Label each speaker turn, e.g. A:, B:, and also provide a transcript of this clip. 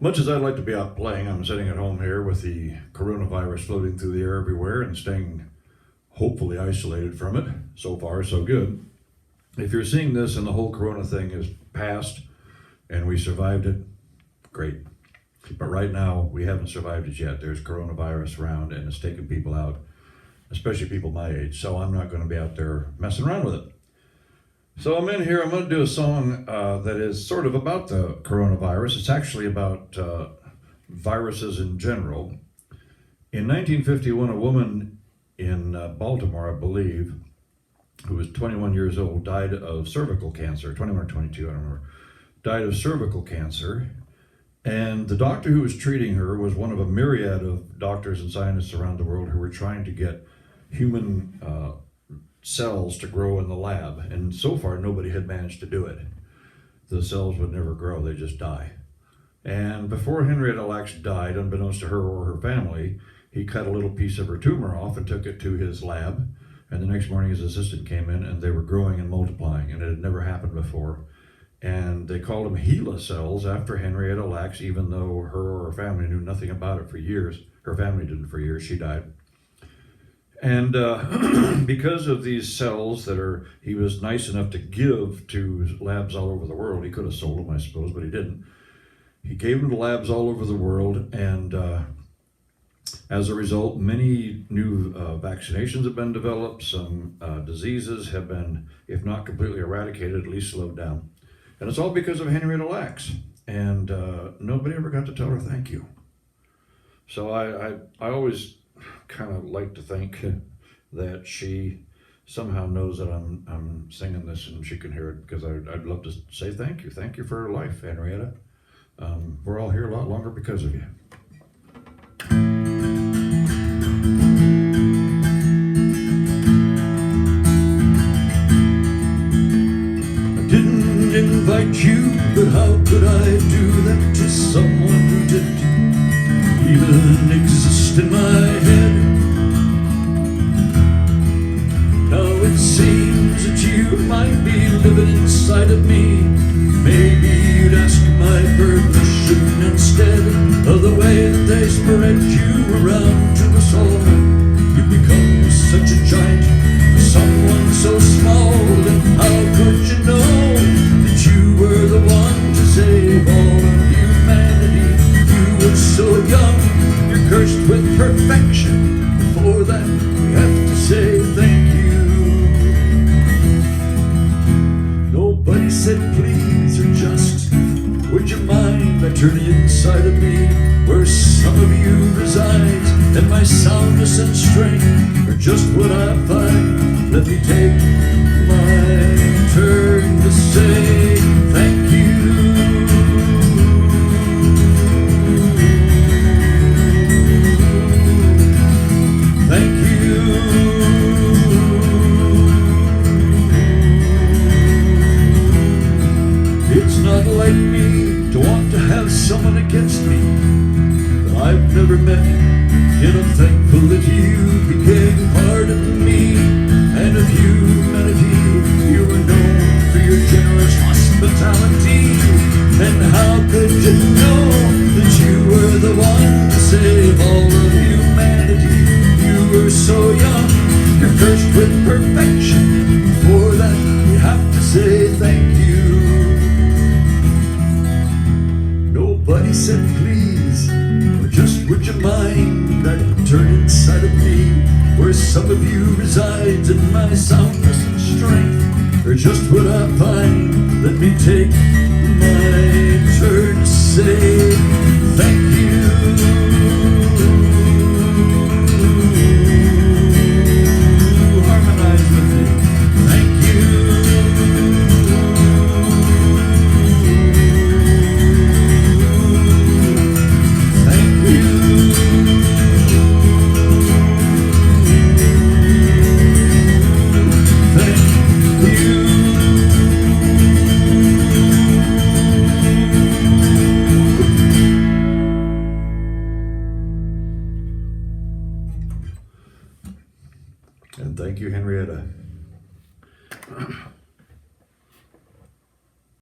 A: Much as I'd like to be out playing, I'm sitting at home here with the coronavirus floating through the air everywhere and staying hopefully isolated from it. So far, so good. If you're seeing this and the whole corona thing is past and we survived it, great. But right now, we haven't survived it yet. There's coronavirus around and it's taking people out, especially people my age. So I'm not going to be out there messing around with it. So I'm in here, I'm going to do a song that is sort of about the coronavirus. It's actually about viruses in general. In 1951, a woman in Baltimore, I believe, who was 21 years old, died of cervical cancer, 21 or 22, I don't remember, died of cervical cancer. And the doctor who was treating her was one of a myriad of doctors and scientists around the world who were trying to get human cells to grow in the lab, and so far nobody had managed to do it. The cells would never grow, they just die. And before Henrietta Lacks died, unbeknownst to her or her family, he cut a little piece of her tumor off and took it to his lab, and the next morning his assistant came in and they were growing and multiplying, and it had never happened before. And they called them HeLa cells after Henrietta Lacks, even though her or her family knew nothing about it for years. Her family didn't for years, she died. And because of these cells that he was nice enough to give to labs all over the world, he could have sold them, I suppose, but he didn't. He gave them to labs all over the world, and as a result, many new vaccinations have been developed. Some diseases have been, if not completely eradicated, at least slowed down. And it's all because of Henrietta Lacks. And nobody ever got to tell her thank you. So I always kind of like to think that she somehow knows that I'm singing this and she can hear it, because I'd love to say thank you. Thank you for her life, Henrietta. We're all here a lot longer because of you. I didn't invite you, but how could I do that to someone who didn't even exist in my head? Now it seems that you might be living inside of me. Maybe you'd ask my permission instead of the way that they spread you around to us all. You become such a giant for someone so small. And how could you know that you were the one to save all of humanity? You were so young, you're cursed with perfection. For that, we have to say thank you. Nobody said please or just, would you mind? I turn the inside of me where some of you resides, and my soundness and strength are just what I find. Let me take my turn to say thank you. Thank you. It's not like me to want to have someone against me that I've never met, yet I'm thankful that you became part of me and of humanity. You were known for your generous hospitality, and how could you know that you were the one to save all of humanity? You were so young, you're cursed with perfection. For that, we have to say thank you. Nobody said please, or just would you mind? I turn inside of me where some of you resides, and my soundness and strength are just what I find. Let me take my turn to say